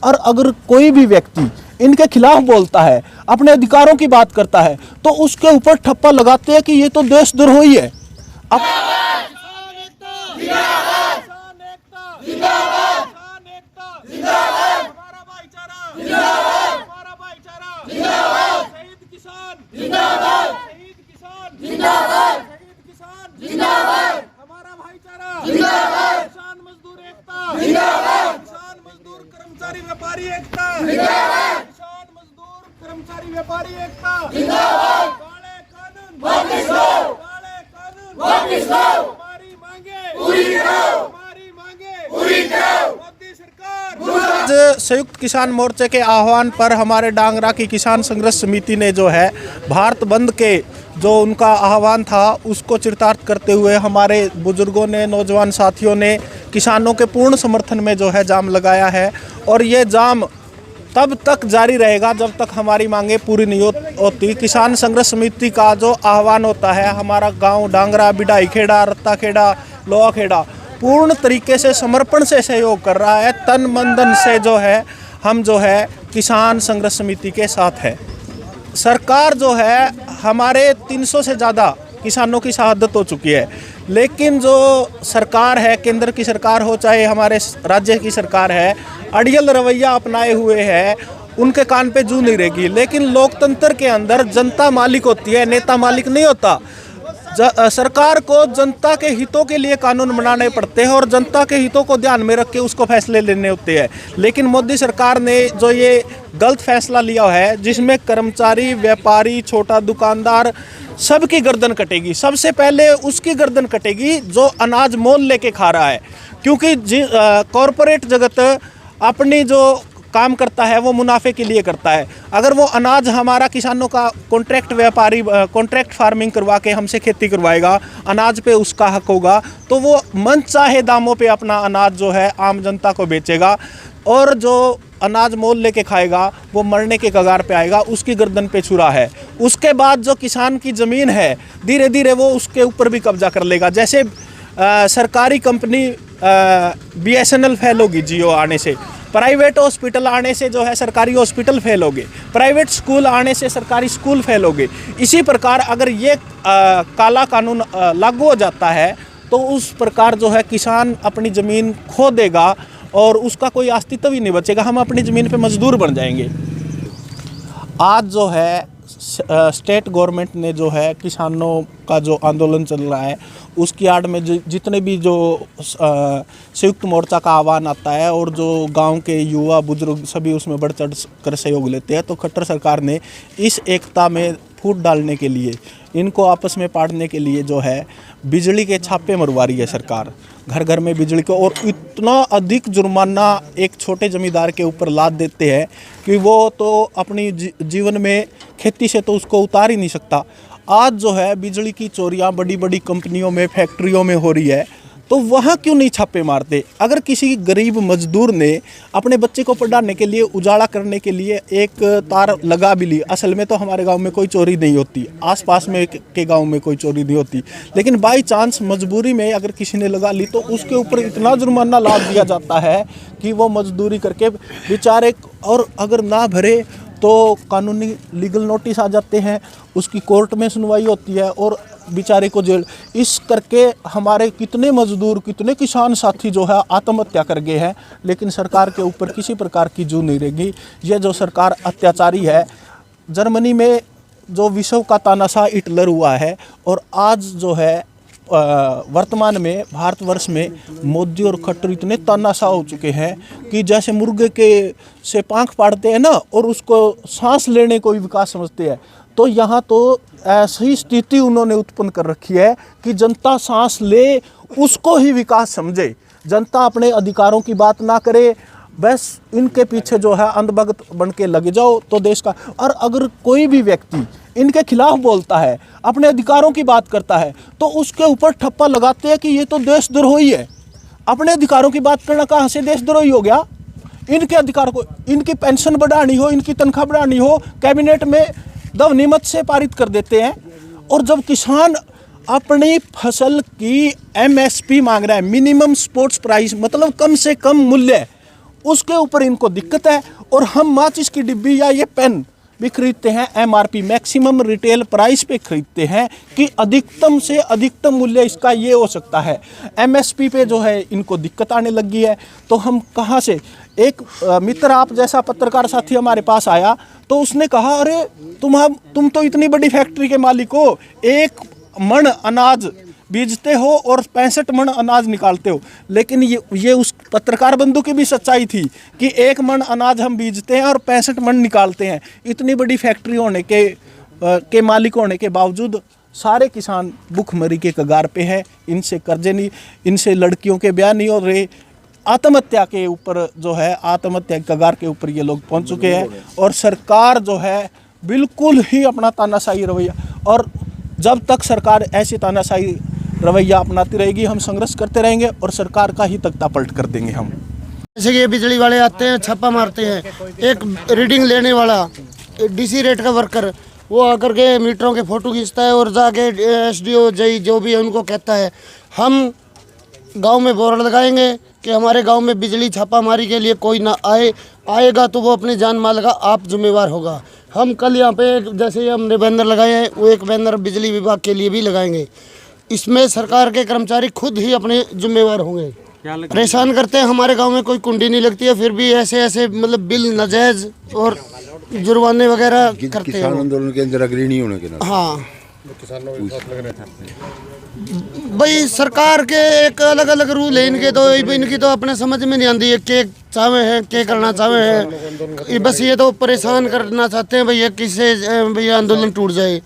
और अगर कोई भी व्यक्ति इनके खिलाफ बोलता है, अपने अधिकारों की बात करता है, तो उसके ऊपर ठप्पा लगाते हैं कि ये तो देशद्रोही है। किसान मजदूर एकता, किसान मजदूर कर्मचारी व्यापारी एकता, किसान मजदूर कर्मचारी व्यापारी एकता, काले कानून वापस लो, काले कानून वापस लो, हमारी मांगे पूरी करो, हमारी मांगे पूरी करो, मोदी सरकार। संयुक्त किसान मोर्चे के आह्वान पर हमारे डांगरा की किसान संघर्ष समिति ने जो है भारत बंद के जो उनका आह्वान था उसको चरितार्थ करते हुए हमारे बुजुर्गों ने, नौजवान साथियों ने किसानों के पूर्ण समर्थन में जो है जाम लगाया है। और ये जाम तब तक जारी रहेगा जब तक हमारी मांगे पूरी नहीं होती। किसान संघर्ष समिति का जो आह्वान होता है, हमारा गांव डांगरा, बिडाई खेड़ा, रत्ता खेड़ा, लोहा खेड़ा पूर्ण तरीके से समर्पण से सहयोग कर रहा है। तन मन धन से जो है हम जो है किसान संघर्ष समिति के साथ है। सरकार जो है हमारे 300 से ज़्यादा किसानों की शहादत हो चुकी है, लेकिन जो सरकार है, केंद्र की सरकार हो चाहे हमारे राज्य की सरकार है, अड़ियल रवैया अपनाए हुए है, उनके कान पे जू नहीं रहेगी। लेकिन लोकतंत्र के अंदर जनता मालिक होती है, नेता मालिक नहीं होता। सरकार को जनता के हितों के लिए कानून बनाने पड़ते हैं और जनता के हितों को ध्यान में रख के उसको फैसले लेने होते हैं। लेकिन मोदी सरकार ने जो ये गलत फैसला लिया है, जिसमें कर्मचारी, व्यापारी, छोटा दुकानदार सबकी गर्दन कटेगी। सबसे पहले उसकी गर्दन कटेगी जो अनाज मोल लेके खा रहा है, क्योंकि कॉरपोरेट जगत अपनी जो काम करता है वो मुनाफे के लिए करता है। अगर वो अनाज हमारा किसानों का कॉन्ट्रैक्ट फार्मिंग करवा के हमसे खेती करवाएगा, अनाज पे उसका हक होगा, तो वो मन चाहे दामों पे अपना अनाज जो है आम जनता को बेचेगा। और जो अनाज मोल लेके खाएगा वो मरने के कगार पे आएगा, उसकी गर्दन पे छुरा है। उसके बाद जो किसान की ज़मीन है धीरे धीरे वो उसके ऊपर भी कब्जा कर लेगा। जैसे सरकारी कंपनी BSNL फेल होगी जियो आने से, प्राइवेट हॉस्पिटल आने से जो है सरकारी हॉस्पिटल फेल हो गए, प्राइवेट स्कूल आने से सरकारी स्कूल फेल हो गए। इसी प्रकार अगर ये काला कानून लागू हो जाता है तो उस प्रकार जो है किसान अपनी ज़मीन खो देगा और उसका कोई अस्तित्व ही नहीं बचेगा। हम अपनी ज़मीन पे मजदूर बन जाएंगे। आज जो है स्टेट गवर्नमेंट ने जो है किसानों का जो आंदोलन चल रहा है उसकी आड़ में जितने भी जो संयुक्त मोर्चा का आह्वान आता है और जो गांव के युवा बुजुर्ग सभी उसमें बढ़ चढ़ कर सहयोग लेते हैं, तो खट्टर सरकार ने इस एकता में फूट डालने के लिए, इनको आपस में पाड़ने के लिए जो है बिजली के छापे मरवा रही है सरकार। घर घर में बिजली को, और इतना अधिक जुर्माना एक छोटे जमींदार के ऊपर लाद देते हैं कि वो तो अपनी जीवन में खेती से तो उसको उतार ही नहीं सकता। आज जो है बिजली की चोरियां बड़ी बड़ी कंपनियों में, फैक्ट्रियों में हो रही है, तो वहाँ क्यों नहीं छापे मारते? अगर किसी गरीब मजदूर ने अपने बच्चे को पढ़ाने के लिए, उजाला करने के लिए एक तार लगा भी ली, असल में तो हमारे गांव में कोई चोरी नहीं होती, आसपास में के गांव में कोई चोरी नहीं होती, लेकिन बाई चांस मजबूरी में अगर किसी ने लगा ली तो उसके ऊपर इतना जुर्माना लाद दिया जाता है कि वो मजदूरी करके बेचारे, और अगर ना भरे तो कानूनी लीगल नोटिस आ जाते हैं, उसकी कोर्ट में सुनवाई होती है और बेचारे को जेल। इस करके हमारे कितने मजदूर, कितने किसान साथी जो है आत्महत्या कर गए हैं, लेकिन सरकार के ऊपर किसी प्रकार की जू नहीं रहेगी। यह जो सरकार अत्याचारी है। जर्मनी में जो विश्व का तानाशाह हिटलर हुआ है, और आज जो है वर्तमान में भारतवर्ष में मोदी और खट्टर इतने तानाशाह हो चुके हैं कि जैसे मुर्गे के से पाँख पाड़ते हैं ना, और उसको सांस लेने को भी विकास समझते हैं, तो यहाँ तो ऐसी स्थिति उन्होंने उत्पन्न कर रखी है कि जनता सांस ले उसको ही विकास समझे, जनता अपने अधिकारों की बात ना करे, बस इनके पीछे जो है अंधभक्त बन के लगे जाओ तो देश का। और अगर कोई भी व्यक्ति इनके खिलाफ बोलता है, अपने अधिकारों की बात करता है, तो उसके ऊपर ठप्पा लगाते हैं कि ये तो देशद्रोही है। अपने अधिकारों की बात करना कहाँ से देशद्रोही हो गया? इनके अधिकार को, इनकी पेंशन बढ़ानी हो, इनकी तनख्वाह बढ़ानी हो, कैबिनेट में ध्वनिमत से पारित कर देते हैं। और जब किसान अपनी फसल की MSP मांग रहा है, मिनिमम सपोर्ट प्राइस, मतलब कम से कम मूल्य, उसके ऊपर इनको दिक्कत है। और हम माचिस की डिब्बी या ये पेन भी खरीदते हैं एमआरपी मैक्सिमम रिटेल प्राइस पे खरीदते हैं कि अधिकतम से अधिकतम मूल्य इसका ये हो सकता है। एमएसपी पे जो है इनको दिक्कत आने लगी है। तो हम कहाँ से, एक मित्र आप जैसा पत्रकार साथी हमारे पास आया तो उसने कहा अरे तुम तो इतनी बड़ी फैक्ट्री के मालिक हो, 1 मन अनाज बीजते हो और 65 मन अनाज निकालते हो। लेकिन ये उस पत्रकार बंधु की भी सच्चाई थी कि 1 मन अनाज हम बीजते हैं और 65 मन निकालते हैं। इतनी बड़ी फैक्ट्री होने के मालिक होने के बावजूद सारे किसान भूखमरी के कगार पे है। इनसे कर्जे नहीं, इनसे लड़कियों के ब्याह नहीं हो रहे, आत्महत्या के ऊपर जो है, आत्महत्या के कगार के ऊपर ये लोग पहुंच चुके हैं। और सरकार जो है बिल्कुल ही अपना तानाशाही रवैया, और जब तक सरकार ऐसी तानाशाही रवैया अपनाती रहेगी हम संघर्ष करते रहेंगे और सरकार का ही तख्ता पलट कर देंगे हम। जैसे कि ये बिजली वाले आते हैं, छापा मारते हैं, एक रीडिंग लेने वाला डीसी रेट का वर्कर वो आकर के मीटरों के फोटो खींचता है और जाके एसडीओ जई जो भी है उनको कहता है हम गांव में बोर्ड लगाएंगे कि हमारे गांव में बिजली छापामारी के लिए कोई ना आएगा तो वो अपनी जान माल का आप जिम्मेवार होगा। हम कल यहाँ पे जैसे हमने बैनर लगाए हैं, वो एक बैनर बिजली विभाग के लिए भी लगाएंगे। इसमें सरकार के कर्मचारी खुद ही अपने जिम्मेवार होंगे। परेशान करते हैं, हमारे गांव में कोई कुंडी नहीं लगती है, फिर भी ऐसे मतलब बिल नाजायज और जुर्माने वगैरह करते हैं। किसान आंदोलन के अंदर अग्रणी होने के नाते हाँ भाई सरकार के एक अलग अलग रूल है इनके, तो इनकी तो अपने समझ में नहीं आती है के चाहे हैं के करना चाहे हैं। बस ये तो परेशान करना चाहते हैं भैया, किससे भैया आंदोलन टूट जाए।